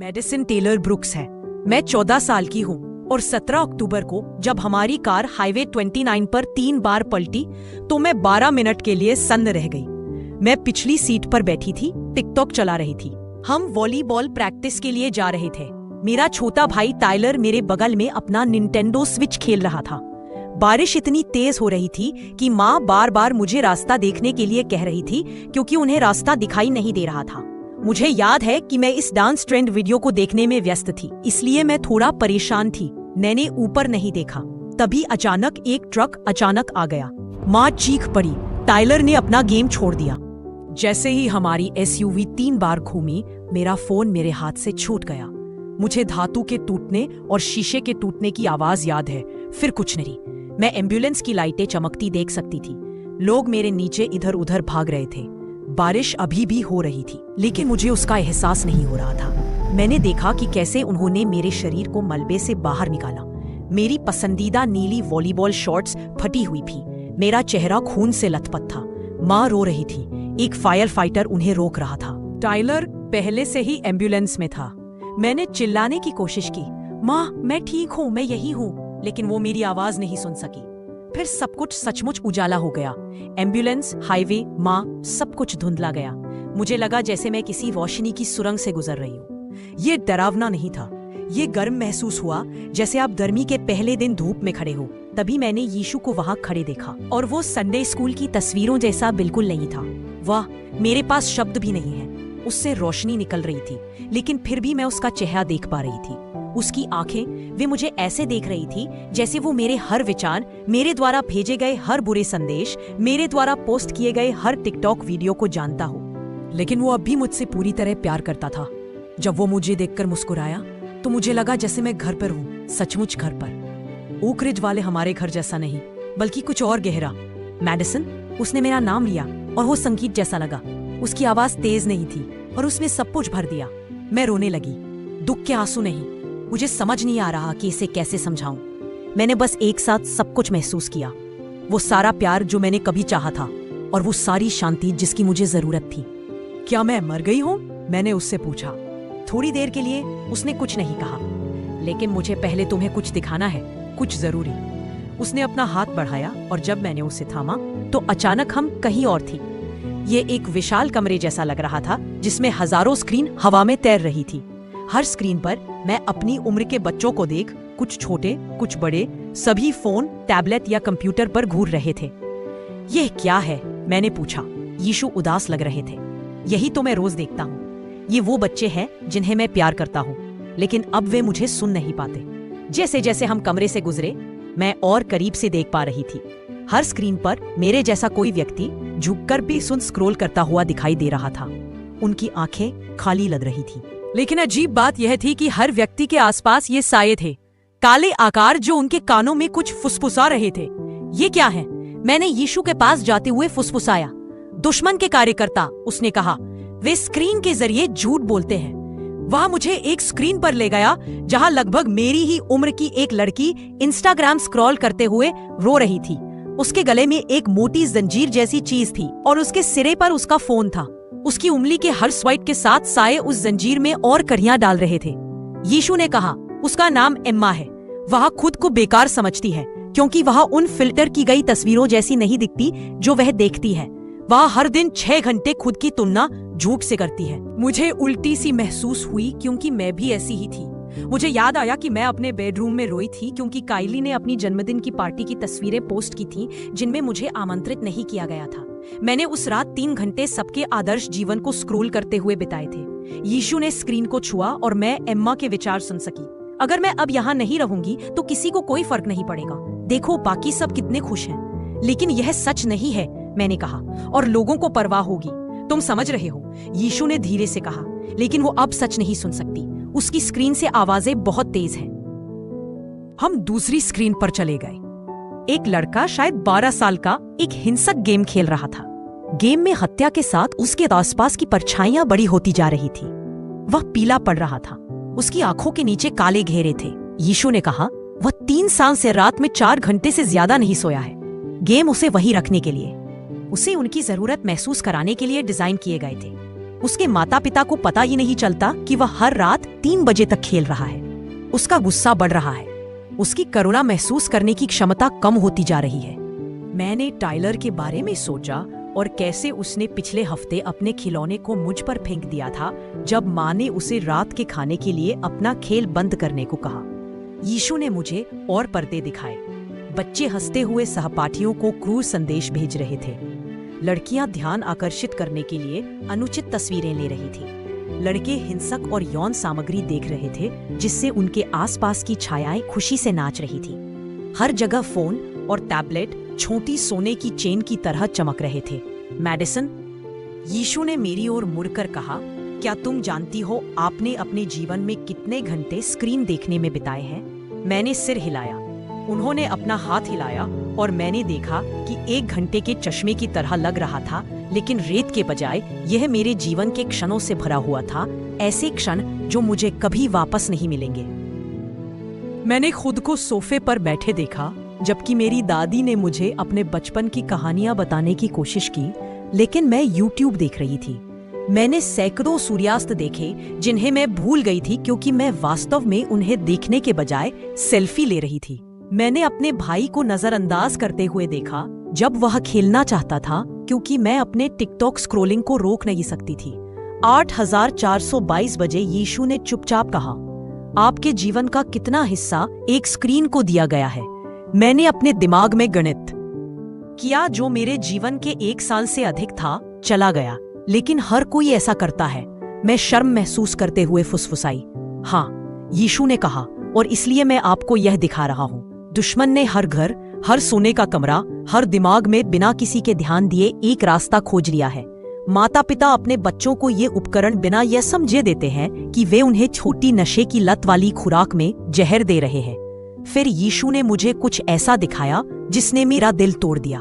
Medicine Taylor brooks है। मैं 14 साल की हूँ और 17 अक्टूबर को जब हमारी कार हाईवे 29 पर 3 बार पलटी तो मैं 12 मिनट के लिए सन्न रह गई। मैं पिछली सीट पर बैठी थी, टिकटॉक चला रही थी। हम वॉलीबॉल प्रैक्टिस के लिए जा रहे थे। मेरा छोटा भाई टाइलर मेरे बगल में अपना निंटेंडो स्विच खेल रहा था। बारिश इतनी तेज हो रही थी कि माँ बार बार मुझे रास्ता देखने के लिए कह रही थी क्योंकि उन्हें रास्ता दिखाई नहीं दे रहा था। मुझे याद है कि मैं इस डांस ट्रेंड वीडियो को देखने में व्यस्त थी, इसलिए मैं थोड़ा परेशान थी। मैंने ऊपर नहीं देखा। तभी अचानक एक ट्रक अचानक आ गया। माँ चीख पड़ी। टाइलर ने अपना गेम छोड़ दिया। जैसे ही हमारी एसयूवी 3 बार घूमी, मेरा फोन मेरे हाथ से छूट गया। मुझे धातु के टूटने और शीशे के टूटने की आवाज याद है, फिर कुछ नहीं। मैं एम्बुलेंस की लाइटें चमकती देख सकती थी। लोग मेरे नीचे इधर उधर भाग रहे थे। बारिश अभी भी हो रही थी, लेकिन मुझे उसका एहसास नहीं हो रहा था। मैंने देखा कि कैसे उन्होंने मेरे शरीर को मलबे से बाहर निकाला। मेरी पसंदीदा नीली वॉलीबॉल शॉर्ट्स फटी हुई थी। मेरा चेहरा खून से लथपथ था। माँ रो रही थी। एक फायर फाइटर उन्हें रोक रहा था। टाइलर पहले से ही एम्बुलेंस में था। मैंने चिल्लाने की कोशिश की, माँ मैं ठीक हूँ, मैं यही हूँ, लेकिन वो मेरी आवाज नहीं सुन सकी। फिर सब कुछ सचमुच उजाला हो गया। एम्बुलेंस, हाईवे, माँ, सब कुछ धुंधला गया। मुझे लगा जैसे मैं किसी रोशनी की सुरंग से गुजर रही हूँ। ये डरावना नहीं था, ये गर्म महसूस हुआ, जैसे आप गर्मी के पहले दिन धूप में खड़े हो। तभी मैंने यीशु को वहां खड़े देखा और वो संडे स्कूल की तस्वीरों जैसा बिल्कुल नहीं था। वाह, मेरे पास शब्द भी नहीं है। उससे रोशनी निकल रही थी, लेकिन फिर भी मैं उसका चेहरा देख पा रही थी। उसकी आंखें, वे मुझे ऐसे देख रही थी जैसे वो मेरे हर विचार, मेरे द्वारा भेजे गए हर बुरे संदेश, मेरे द्वारा पोस्ट किए गए हर टिकटॉक वीडियो को जानता हो। लेकिन वो अब भी मुझसे पूरी तरह प्यार करता था। जब वो मुझे देखकर मुस्कुराया तो मुझे लगा जैसे मैं घर पर हूँ, सचमुच घर पर। ओक रिज वाले हमारे घर जैसा नहीं, बल्कि कुछ और गहरा। मैडिसन, उसने मेरा नाम लिया और वो संगीत जैसा लगा। उसकी आवाज तेज नहीं थी और उसने सब कुछ भर दिया। मैं रोने लगी, दुख के आंसू नहीं। मुझे समझ नहीं आ रहा कि इसे कैसे समझाऊं। मैंने बस एक साथ सब कुछ महसूस किया। वो सारा प्यार जो मैंने कभी चाहा था और वो सारी शांति जिसकी मुझे जरूरत थी। क्या मैं मर गई हूँ? मैंने उससे पूछा। थोड़ी देर के लिए उसने कुछ नहीं कहा, लेकिन मुझे पहले तुम्हें कुछ दिखाना है, कुछ जरूरी। उसने अपना हाथ बढ़ाया और जब मैंने उसे थामा तो अचानक हम कहीं और थी। ये एक विशाल कमरे जैसा लग रहा था जिसमें हजारों स्क्रीन हवा में तैर रही थी। हर स्क्रीन पर मैं अपनी उम्र के बच्चों को देख, कुछ छोटे कुछ बड़े, सभी फोन, टैबलेट या कंप्यूटर पर घूर रहे थे। यह क्या है? मैंने पूछा। यीशु उदास लग रहे थे। यही तो मैं रोज देखता हूँ। ये वो बच्चे हैं जिन्हें मैं प्यार करता हूँ, लेकिन अब वे मुझे सुन नहीं पाते। जैसे जैसे हम कमरे से गुजरे, मैं और करीब से देख पा रही थी। हर स्क्रीन पर मेरे जैसा कोई व्यक्ति झुककर भी सुन स्क्रॉल करता हुआ दिखाई दे रहा था। उनकी आंखें खाली लग रही थी। लेकिन अजीब बात यह थी कि हर व्यक्ति के आसपास ये साये थे, काले आकार जो उनके कानों में कुछ फुसफुसा रहे थे। ये क्या है? मैंने यीशु के पास जाते हुए फुसफुसाया। दुश्मन के कार्यकर्ता, उसने कहा। वे स्क्रीन के जरिए झूठ बोलते हैं। वह मुझे एक स्क्रीन पर ले गया जहां लगभग मेरी ही उम्र की एक लड़की इंस्टाग्राम स्क्रॉल करते हुए रो रही थी। उसके गले में एक मोटी जंजीर जैसी चीज थी और उसके सिरे पर उसका फोन था। उसकी उंगली के हर स्वाइप के साथ साये उस जंजीर में और करियां डाल रहे थे। यीशु ने कहा, उसका नाम एम्मा है। वह खुद को बेकार समझती है क्योंकि वह उन फिल्टर की गई तस्वीरों जैसी नहीं दिखती जो वह देखती है। वह हर दिन 6 घंटे खुद की तुलना झूठ से करती है। मुझे उल्टी सी महसूस हुई क्योंकि मैं भी ऐसी ही थी। मुझे याद आया कि मैं अपने बेडरूम में रोई थी क्योंकि काइली ने अपनी जन्मदिन की पार्टी की तस्वीरें पोस्ट की थी जिनमें मुझे आमंत्रित नहीं किया गया था। मैंने उस रात 3 घंटे सबके आदर्श जीवन को स्क्रॉल करते हुए बिताए थे। यीशु ने स्क्रीन को छुआ और मैं एम्मा के विचार सुन सकी। अगर मैं अब यहाँ नहीं रहूंगी तो किसी को कोई फर्क नहीं पड़ेगा। देखो बाकी सब कितने खुश हैं। लेकिन यह सच नहीं है, मैंने कहा, और लोगों को परवाह होगी। तुम समझ रहे हो, यीशु ने धीरे से कहा, लेकिन वो अब सच नहीं सुन सकती। उसकी स्क्रीन से आवाजें बहुत तेज हैं। हम दूसरी स्क्रीन पर चले गए। एक लड़का शायद 12 साल का एक हिंसक गेम खेल रहा था। गेम में हत्या के साथ उसके आसपास की परछाइयां बड़ी होती जा रही थी। वह पीला पड़ रहा था। उसकी आंखों के नीचे काले घेरे थे। यीशु ने कहा, वह 3 साल से रात में 4 घंटे से ज्यादा नहीं सोया है। गेम उसे वही रखने के लिए, उसे उनकी जरूरत महसूस कराने के लिए डिजाइन किए गए थे। उसके माता पिता को पता ही नहीं चलता कि वह हर रात 3 बजे तक खेल रहा है। उसका गुस्सा बढ़ रहा है। उसकी करुणा महसूस करने की क्षमता कम होती जा रही है। मैंने टाइलर के बारे में सोचा और कैसे उसने पिछले हफ्ते अपने खिलौने को मुझ पर फेंक दिया था जब माँ ने उसे रात के खाने के लिए अपना खेल बंद करने को कहा। यीशु ने मुझे और पर्दे दिखाए। बच्चे हंसते हुए सहपाठियों को क्रूर संदेश भेज रहे थे। लड़कियां ध्यान आकर्षित करने के लिए अनुचित तस्वीरें ले रही थी। लड़के हिंसक और यौन सामग्री देख रहे थे जिससे उनके आसपास की छायाएं खुशी से नाच रही थी। हर जगह फोन और टैबलेट छोटी सोने की चेन की तरह चमक रहे थे। मैडिसन, यीशु ने मेरी ओर मुड़कर कहा, क्या तुम जानती हो आपने अपने जीवन में कितने घंटे स्क्रीन देखने में बिताए हैं? मैंने सिर हिलाया। उन्होंने अपना हाथ हिलाया और मैंने देखा कि 1 घंटे के चश्मे की तरह लग रहा था, लेकिन रेत के बजाय यह मेरे जीवन के क्षणों से भरा हुआ था, ऐसे क्षण जो मुझे कभी वापस नहीं मिलेंगे। मैंने खुद को सोफे पर बैठे देखा, जबकि मेरी दादी ने मुझे अपने बचपन की कहानियां बताने की कोशिश की, लेकिन मैं YouTube देख रही थी। मैंने सैकड़ों सूर्यास्त देखे जिन्हें मैं भूल गई थी क्योंकि मैं वास्तव में उन्हें देखने के बजाय सेल्फी ले रही थी। मैंने अपने भाई को नजरअंदाज करते हुए देखा जब वह खेलना चाहता था क्योंकि मैं अपने टिकटॉक स्क्रोलिंग को रोक नहीं सकती थी। 8422 बजे यीशु ने चुपचाप कहा, आपके जीवन का कितना हिस्सा एक स्क्रीन को दिया गया है? मैंने अपने दिमाग में गणित किया जो मेरे जीवन के 1 साल से अधिक था चला गया, लेकिन हर कोई ऐसा करता है। मैं शर्म महसूस करते हुए फुसफुसाई, हाँ, यीशु ने कहा, और इसलिए मैं आपको यह दिखा रहा हूँ। दुश्मन ने हर घर, हर सोने का कमरा, हर दिमाग में बिना किसी के ध्यान दिए एक रास्ता खोज लिया है। माता पिता अपने बच्चों को ये उपकरण बिना यह समझे देते हैं कि वे उन्हें छोटी नशे की लत वाली खुराक में जहर दे रहे हैं। फिर यीशु ने मुझे कुछ ऐसा दिखाया जिसने मेरा दिल तोड़ दिया।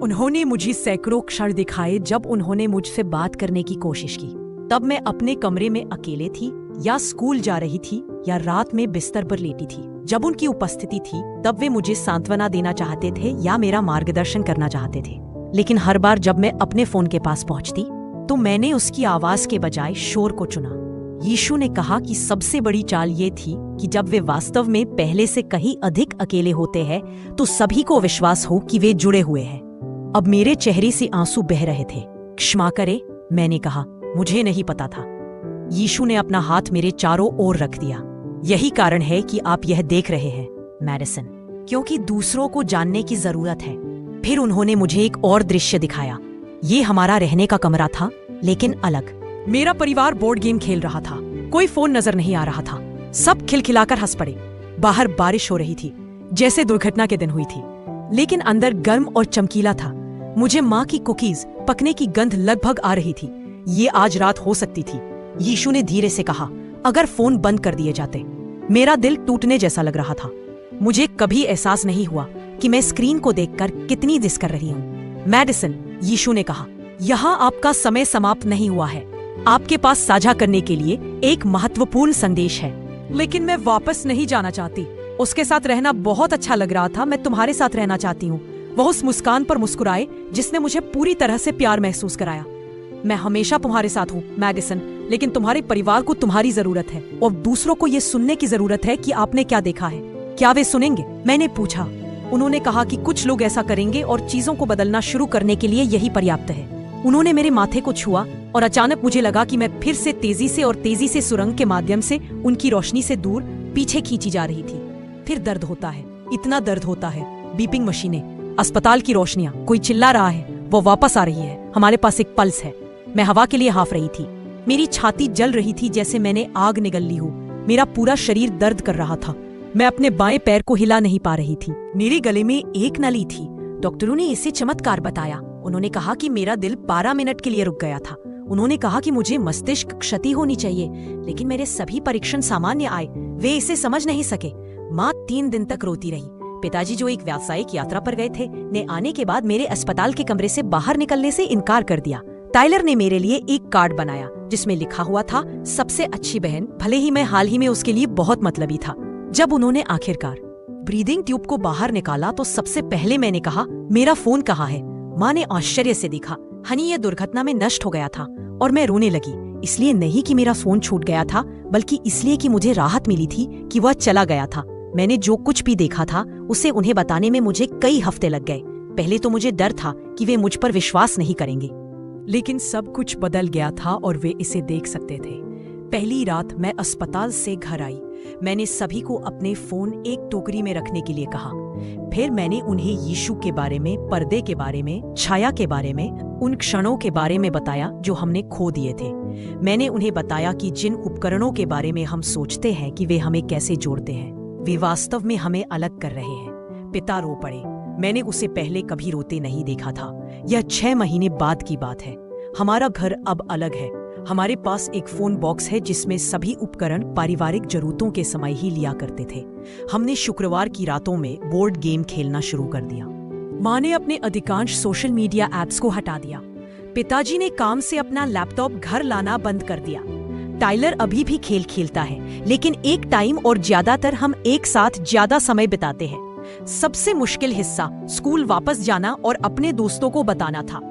उन्होंने मुझे सैकड़ों क्षण दिखाए जब उन्होंने मुझसे बात करने की कोशिश की। तब मैं अपने कमरे में अकेले थी, या स्कूल जा रही थी, या रात में बिस्तर पर लेटी थी। जब उनकी उपस्थिति थी तब वे मुझे सांत्वना देना चाहते थे या मेरा मार्गदर्शन करना चाहते थे, लेकिन हर बार जब मैं अपने फोन के पास पहुंचती तो मैंने उसकी आवाज के बजाय शोर को चुना। यीशु ने कहा कि सबसे बड़ी चाल ये थी कि जब वे वास्तव में पहले से कहीं अधिक अकेले होते हैं तो सभी को विश्वास हो कि वे जुड़े हुए हैं। अब मेरे चेहरे से आंसू बह रहे थे। क्षमा करे, मैंने कहा, मुझे नहीं पता था। यीशु ने अपना हाथ मेरे चारों ओर रख दिया। यही कारण है कि आप यह देख रहे हैं, मैडिसन, क्योंकि दूसरों को जानने की जरूरत है। फिर उन्होंने मुझे एक और दृश्य दिखाया। ये हमारा रहने का कमरा था, लेकिन अलग। मेरा परिवार बोर्ड गेम खेल रहा था। कोई फोन नजर नहीं आ रहा था। सब खिलखिलाकर हंस पड़े। बाहर बारिश हो रही थी, जैसे दुर्घटना के दिन हुई थी, लेकिन अंदर गर्म और चमकीला था। मुझे माँ की कुकीज पकने की गंध लगभग आ रही थी। ये आज रात हो सकती थी। यीशु ने धीरे से कहा, अगर फोन बंद कर दिए जाते। मेरा दिल टूटने जैसा लग रहा था। मुझे कभी एहसास नहीं हुआ कि मैं स्क्रीन को देखकर कितनी दिस कर रही हूँ। मैडिसन, यीशु ने कहा, यहाँ आपका समय समाप्त नहीं हुआ है। आपके पास साझा करने के लिए एक महत्वपूर्ण संदेश है। लेकिन मैं वापस नहीं जाना चाहती। उसके साथ रहना बहुत अच्छा लग रहा था। मैं तुम्हारे साथ रहना चाहती हूँ। वह उस मुस्कान पर मुस्कुराए जिसने मुझे पूरी तरह से प्यार महसूस कराया। मैं हमेशा तुम्हारे साथ हूँ, मैडिसन, लेकिन तुम्हारे परिवार को तुम्हारी जरूरत है और दूसरों को ये सुनने की जरूरत है कि आपने क्या देखा है। क्या वे सुनेंगे? मैंने पूछा। उन्होंने कहा कि कुछ लोग ऐसा करेंगे और चीजों को बदलना शुरू करने के लिए यही पर्याप्त है। उन्होंने मेरे माथे को छुआ और अचानक मुझे लगा कि मैं फिर से तेजी से सुरंग के माध्यम से उनकी रोशनी से दूर पीछे खींची जा रही थी। फिर दर्द होता है, इतना दर्द होता है। बीपिंग मशीनें, अस्पताल की रोशनियां, कोई चिल्ला रहा है, वो वापस आ रही है। हमारे पास एक पल्स है। मैं हवा के लिए हाँफ रही थी। मेरी छाती जल रही थी जैसे मैंने आग निगल ली हो। मेरा पूरा शरीर दर्द कर रहा था। मैं अपने बाएं पैर को हिला नहीं पा रही थी। मेरे गले में एक नली थी। डॉक्टरों ने इसे चमत्कार बताया। उन्होंने कहा कि मेरा दिल 12 मिनट के लिए रुक गया था। उन्होंने कहा कि मुझे मस्तिष्क क्षति होनी चाहिए, लेकिन मेरे सभी परीक्षण सामान्य आए। वे इसे समझ नहीं सके। माँ 3 दिन तक रोती रही। पिताजी, जो एक व्यावसायिक यात्रा पर गए थे, ने आने के बाद मेरे अस्पताल के कमरे से बाहर निकलने से इनकार कर दिया। टाइलर ने मेरे लिए एक कार्ड बनाया जिसमें लिखा हुआ था, सबसे अच्छी बहन, भले ही मैं हाल ही में उसके लिए बहुत मतलबी था। जब उन्होंने आखिरकार ब्रीदिंग ट्यूब को बाहर निकाला तो सबसे पहले मैंने कहा, मेरा फोन कहाँ है? माँ ने आश्चर्य से देखा। हनी, ये दुर्घटना में नष्ट हो गया था। और मैं रोने लगी। इसलिए नहीं कि मेरा फोन छूट गया था, बल्कि इसलिए कि मुझे राहत मिली थी कि वह चला गया था। मैंने जो कुछ भी देखा था उसे उन्हें बताने में मुझे कई हफ्ते लग गए। पहले तो मुझे डर था कि वे मुझ पर विश्वास नहीं करेंगे, लेकिन सब कुछ बदल गया था और वे इसे देख सकते थे। पहली रात मैं अस्पताल से घर आई। मैंने सभी को अपने फोन एक टोकरी में रखने के लिए कहा। फिर मैंने उन्हें यीशु के बारे में, पर्दे के बारे में, छाया के बारे में, उन क्षणों के बारे में बताया जो हमने खो दिए थे। मैंने उन्हें बताया कि जिन उपकरणों के बारे में हम सोचते हैं कि वे हमें कैसे जोड़ते हैं, वे वास्तव में हमें अलग कर रहे हैं। पिता रो पड़े। मैंने उसे पहले कभी रोते नहीं देखा था। यह 6 महीने बाद की बात है। हमारा घर अब अलग है। हमारे पास एक फोन बॉक्स है जिसमें सभी उपकरण पारिवारिक जरूरतों के समय ही लिया करते थे। हमने शुक्रवार की रातों में बोर्ड गेम खेलना शुरू कर दिया। माँ ने अपने अधिकांश सोशल मीडिया ऐप्स को हटा दिया। पिताजी ने काम से अपना लैपटॉप घर लाना बंद कर दिया। टाइलर अभी भी खेल खेलता है, लेकिन एक टाइम और ज्यादातर हम एक साथ ज्यादा समय बिताते हैं। सबसे मुश्किल हिस्सा स्कूल वापस जाना और अपने दोस्तों को बताना था।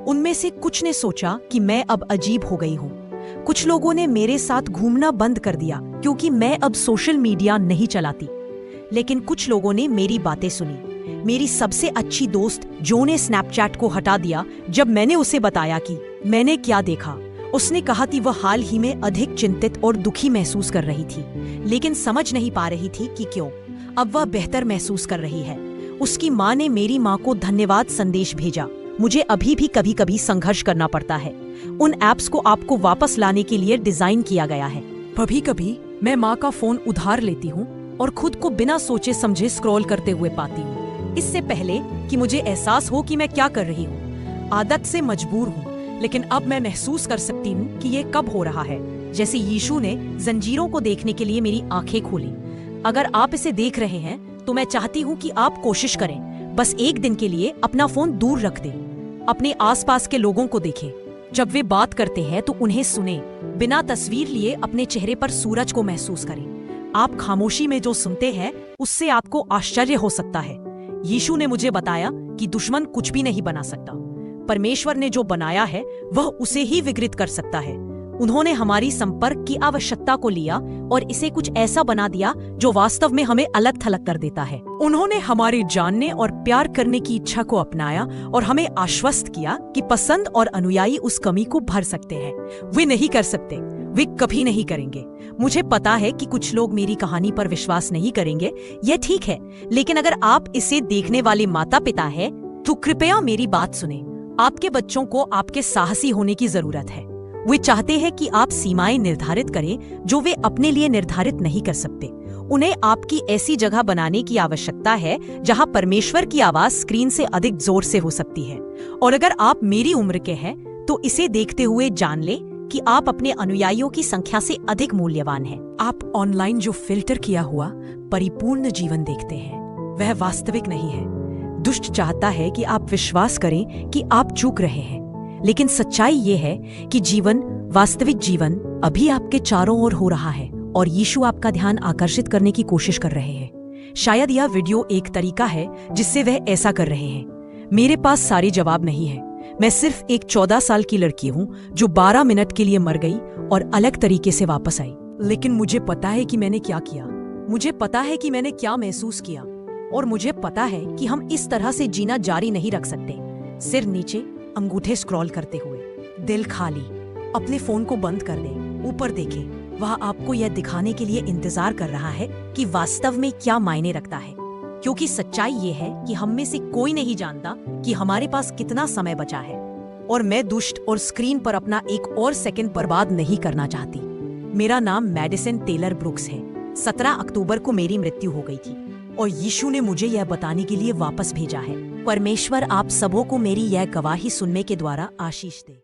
उनमें से कुछ ने सोचा कि मैं अब अजीब हो गई हूँ। कुछ लोगों ने मेरे साथ घूमना बंद कर दिया क्योंकि मैं अब सोशल मीडिया नहीं चलाती। लेकिन कुछ लोगों ने मेरी बातें सुनी। मेरी सबसे अच्छी दोस्त जो ने स्नैपचैट को हटा दिया जब मैंने उसे बताया कि मैंने क्या देखा। उसने कहा कि वह हाल ही में अधिक चिंतित और दुखी महसूस कर रही थी, लेकिन समझ नहीं पा रही थी कि क्यों। अब वह बेहतर महसूस कर रही है। उसकी माँ ने मेरी माँ को धन्यवाद संदेश भेजा। मुझे अभी भी कभी कभी संघर्ष करना पड़ता है। उन ऐप्स को आपको वापस लाने के लिए डिजाइन किया गया है। कभी कभी मैं माँ का फोन उधार लेती हूँ और खुद को बिना सोचे समझे स्क्रॉल करते हुए पाती हूँ, इससे पहले कि मुझे एहसास हो कि मैं क्या कर रही हूँ। आदत से मजबूर हूँ, लेकिन अब मैं महसूस कर सकती हूँ कि ये कब हो रहा है। जैसे यीशु ने जंजीरों को देखने के लिए मेरी आंखें खोली। अगर आप इसे देख रहे हैं तो मैं चाहती हूँ कि आप कोशिश करें। बस एक दिन के लिए अपना फोन दूर रख दें। अपने आसपास के लोगों को देखें। जब वे बात करते हैं तो उन्हें सुने। बिना तस्वीर लिए अपने चेहरे पर सूरज को महसूस करें। आप खामोशी में जो सुनते हैं उससे आपको आश्चर्य हो सकता है। यीशु ने मुझे बताया कि दुश्मन कुछ भी नहीं बना सकता। परमेश्वर ने जो बनाया है वह उसे ही विकृत कर सकता है। उन्होंने हमारी संपर्क की आवश्यकता को लिया और इसे कुछ ऐसा बना दिया जो वास्तव में हमें अलग थलग कर देता है। उन्होंने हमारे जानने और प्यार करने की इच्छा को अपनाया और हमें आश्वस्त किया कि पसंद और अनुयायी उस कमी को भर सकते हैं। वे नहीं कर सकते, वे कभी नहीं करेंगे। मुझे पता है कि कुछ लोग मेरी कहानी पर विश्वास नहीं करेंगे, यह ठीक है। लेकिन अगर आप इसे देखने वाले माता पिता हैं, तो कृपया मेरी बात सुने। आपके बच्चों को आपके साहसी होने की जरूरत है। वे चाहते हैं कि आप सीमाएं निर्धारित करें जो वे अपने लिए निर्धारित नहीं कर सकते। उन्हें आपकी ऐसी जगह बनाने की आवश्यकता है जहां परमेश्वर की आवाज स्क्रीन से अधिक जोर से हो सकती है। और अगर आप मेरी उम्र के हैं तो इसे देखते हुए जान लें कि आप अपने अनुयायियों की संख्या से अधिक मूल्यवान हैं। आप ऑनलाइन जो फिल्टर किया हुआ परिपूर्ण जीवन देखते हैं वह वास्तविक नहीं है। दुष्ट चाहता है कि आप विश्वास करें कि आप चूक रहे हैं, लेकिन सच्चाई ये है कि वास्तविक जीवन अभी आपके चारों ओर हो रहा है और यीशु आपका ध्यान आकर्षित करने की कोशिश कर रहे हैं। शायद यह वीडियो एक तरीका है जिससे वह ऐसा कर रहे हैं। मेरे पास सारे जवाब नहीं है। मैं सिर्फ एक 14 साल की लड़की हूँ जो 12 मिनट के लिए मर गई और अलग तरीके से वापस आई। लेकिन मुझे पता है कि मैंने क्या किया, मुझे पता है कि मैंने क्या महसूस किया, और मुझे पता है कि हम इस तरह से जीना जारी नहीं रख सकते। सिर नीचे, अंगूठे स्क्रॉल करते हुए, दिल खाली। अपने फोन को बंद कर दें, ऊपर देखें। वह आपको यह दिखाने के लिए इंतजार कर रहा है कि वास्तव में क्या मायने रखता है। क्योंकि सच्चाई ये है कि हम में से कोई नहीं जानता कि हमारे पास कितना समय बचा है। और मैं दुष्ट और स्क्रीन पर अपना एक और सेकंड बर्बाद नहीं करना चाहती। मेरा नाम मैडिसन टेलर ब्रुक्स है। 17 अक्टूबर को मेरी मृत्यु हो गई थी और यीशु ने मुझे यह बताने के लिए वापस भेजा है। परमेश्वर आप सबों को मेरी यह गवाही सुनने के द्वारा आशीष दे।